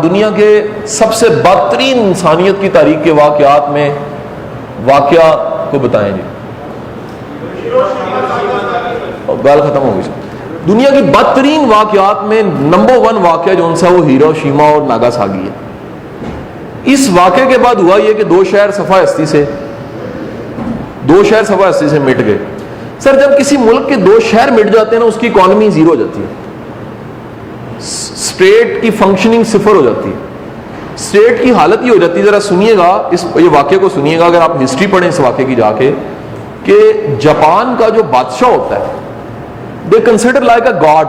دنیا کے سب سے بدترین انسانیت کی تاریخ کے واقعات میں واقعہ کو بتائیں جی. گال ختم ہو گئی. دنیا کی بدترین واقعات میں نمبر 1 واقعہ جو سا وہ ہیروشیما اور ناگاساکی ہے. اس واقعے کے بعد ہوا یہ کہ 2 شہر صفحہ ہستی سے مٹ گئے. سر جب کسی ملک کے 2 شہر مٹ جاتے ہیں نا اس کی اکانومی زیرو ہو جاتی ہے, اسٹیٹ کی فنکشننگ 0 ہو جاتی ہے. اسٹیٹ کی حالت یہ ہو جاتی ہے, ذرا سنیے گا یہ واقعے کو سنیے گا اگر آپ ہسٹری پڑھیں اس واقعے کی جا کے, کہ جاپان کا جو بادشاہ ہوتا ہے they consider like a God,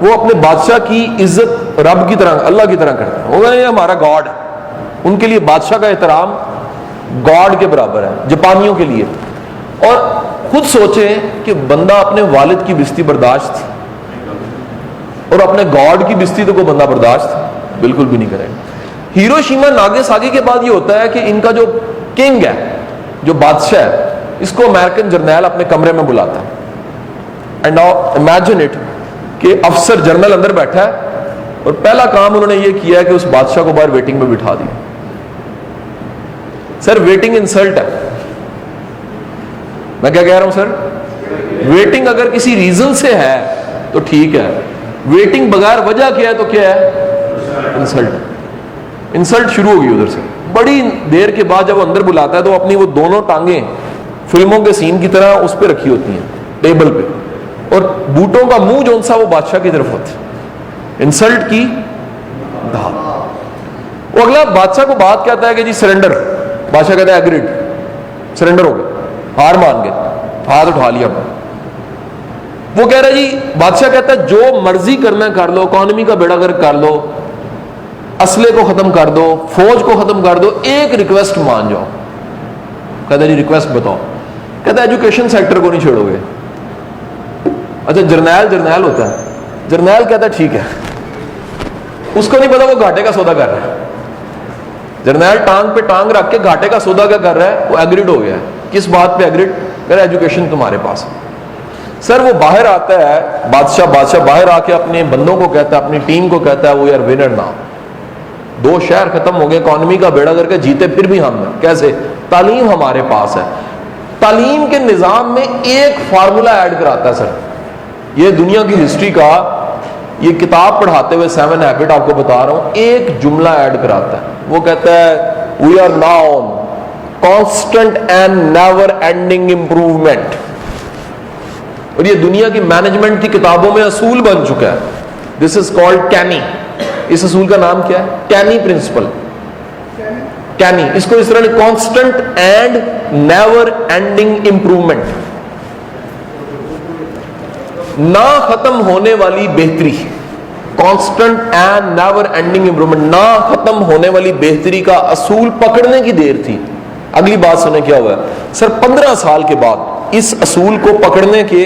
وہ اپنے بادشاہ کی عزت رب کی طرح اللہ کی طرح کرتے ہیں. وہ کہتے ہیں یہ ہمارا گاڈ ہے, ان کے لیے بادشاہ کا احترام گاڈ کے برابر ہے جاپانیوں کے لیے. اور خود سوچیں کہ بندہ اپنے والد کی بستی برداشت اور اپنے گاڈ کی بستی تو کوئی بندہ برداشت بالکل بھی نہیں کرے. ہیروشیما ناگاساکی کے بعد یہ ہوتا ہے کہ ان کا جو کنگ ہے, جو بادشاہ ہے, اس کو امریکن جرنیل اپنے کمرے میں بلاتا ہے. اینڈ ناؤ امیجن اٹ کہ افسر جنرل اندر بیٹھا ہے اور پہلا کام انہوں نے یہ کیا ہے کہ اس بادشاہ کو باہر ویٹنگ میں بٹھا دیا. سر ویٹنگ انسلٹ ہے. میں کیا کہہ رہا ہوں سر, ویٹنگ اگر کسی ریزن سے ہے تو ٹھیک ہے, ویٹنگ بغیر وجہ کیا ہے تو کیا ہے, انسلٹ. انسلٹ شروع ہوگی ادھر سے. بڑی دیر کے بعد جب وہ اندر بلاتا ہے تو اپنی وہ دونوں ٹانگیں فلموں کے سین کی طرح اس پہ رکھی ہوتی ہیں ٹیبل پہ, اور بوٹوں کا منہ جو سا وہ بادشاہ کی طرف ہوتا ہے. انسلٹ کی دھار. وہ اگلا بادشاہ کو بات کہتا ہے کہ جی سرنڈر. بادشاہ کہتا ہے ایگریڈ, سرنڈر ہو گئے, ہار مان گئے, ہاتھ اٹھا لیا. وہ کہہ رہا ہے جی, بادشاہ کہتا ہے جو مرضی کرنا کر لو, اکانومی کا بیڑا گرک کر لو, اسلحے کو ختم کر دو, فوج کو ختم کر دو, ایک ریکویسٹ مان جاؤ. کہتا ہے جی ریکویسٹ بتاؤ. کہتا ہے ایجوکیشن سیکٹر کو نہیں چھوڑو گے. اچھا جرنیل ہوتا ہے, جرنیل کہتا ہے ٹھیک ہے. اس کو نہیں پتا وہ گھاٹے کا سودا کر رہا ہے. جرنیل ٹانگ پہ ٹانگ رکھ کے گھاٹے کا سودا کیا کر رہا ہے, وہ ایگریڈ ہو گیا ہے. کس بات پہ ایگریڈ کہہ رہا ہے, ایجوکیشن تمہارے پاس. سر وہ باہر آتا ہے بادشاہ باہر آ کے اپنے بندوں کو کہتا ہے, اپنی ٹیم کو کہتا ہے وہ یار ونر نا, 2 شہر ختم ہو گئے, اکانومی کا بیڑا کر کے جیتے پھر بھی ہم ہیں. کیسے؟ تعلیم ہمارے پاس ہے. تعلیم کے نظام میں ایک فارمولا ایڈ کراتا ہے. سر یہ دنیا کی ہسٹری کا, یہ کتاب پڑھاتے ہوئے 7 ہیبٹ آپ کو بتا رہا ہوں, ایک جملہ ایڈ کراتا ہے. وہ کہتا ہے we are now on constant and never ending improvement. اور یہ دنیا کی مینجمنٹ کی کتابوں میں اصول بن چکا ہے. دس از کالڈ کینی. اس اصول کا نام کیا ہے؟ Kenny principal. کینی, اس کو اس طرح constant and never ending improvement, نہ ختم ہونے والی بہتری. Constant and never ending improvement, نہ ختم ہونے والی بہتری کا اصول پکڑنے کی دیر تھی. اگلی بات سنیں کیا ہوا ہے. سر 15 سال کے بعد اس اصول کو پکڑنے کے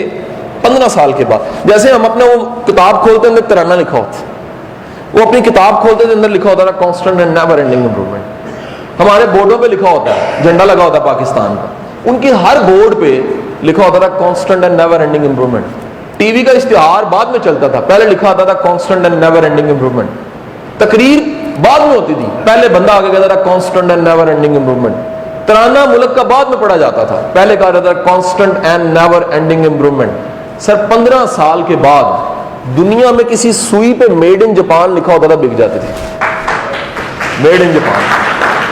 15 سال کے بعد, جیسے ہم اپنا وہ کتاب کھولتے ہیں اندر ترانہ لکھا ہوتا, وہ اپنی کتاب کھولتے تھے اندر لکھا ہوتا تھا constant and never ending improvement. ہمارے بورڈوں پہ لکھا ہوتا ہے, جھنڈا لگا ہوتا ہے پاکستان کا, ان کی ہر بورڈ پہ لکھا ہوتا تھا constant and never ending improvement. T V کا اشتہار بعد میں چلتا تھا, پہلے لکھا ہوتا تھا constant and never ending improvement. تقریر بعد میں ہوتی تھی, پہلے بندہ آگے کہتا تھا constant and never ending improvement. ترانہ ملک کا بعد میں پڑھا جاتا تھا, پہلے کہا جاتا تھا constant and never ending improvement. Sir 15 سال کے بعد دنیا میں کسی سوئی پہ میڈ ان جاپان لکھا ہوتا تھا, بک جاتے تھے میڈ ان جاپان.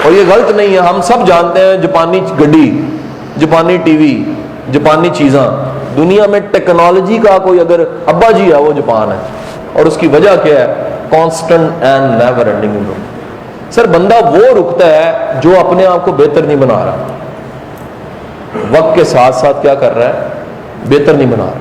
اور یہ غلط نہیں ہے, ہم سب جانتے ہیں جاپانی گڈی, جاپانی ٹی وی, جاپانی چیزاں. دنیا میں ٹیکنالوجی کا کوئی اگر ابا جی ہے وہ جاپان ہے, اور اس کی وجہ کیا ہے؟ Constant and never ending improvement. Sir بندہ وہ رکتا ہے جو اپنے آپ کو بہتر نہیں بنا رہا, وقت کے ساتھ ساتھ کیا کر رہا ہے؟ بہتر نہیں بنا رہا.